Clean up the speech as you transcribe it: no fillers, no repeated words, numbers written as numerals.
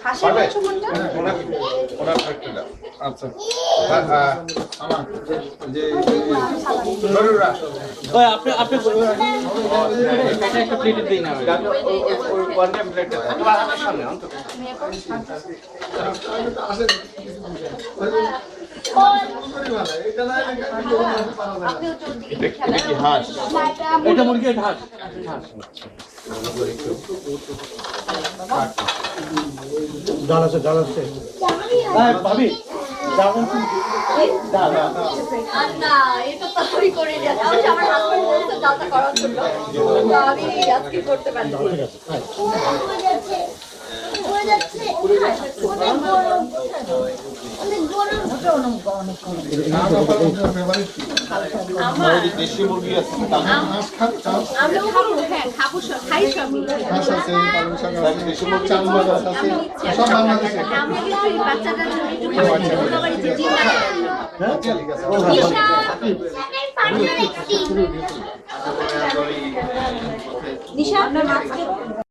হাসির মাংস কোনটা? আচ্ছা আমার যে ওই আপনি আপনি একটা প্লেট দেই না ওই ওয়ান টাইম প্লেটটা আমার সামনে অন্তত এটা কি হাঁস? এটা মুরগি হাঁস ডাল আছে ভাবি না এটা তো তৈরি করে দেয়া তাহলে আমার হাজবেন্ড বলতে ডালটা করার জন্য আমি আজকে করতে পারি দেশি মুরগি আছে, আমরা খাবো হ্যাঁ খাবো সব খাই সবই হাঁস আছে, পালং শাক আছে, দেশি মুরগি, চাল মাছ আছে, সব বাংলাদেশে। আমি কিন্তু এই বাচ্চাটার জন্য একটু ওটা বাড়ি যে জিম নিশা আপনার মাছ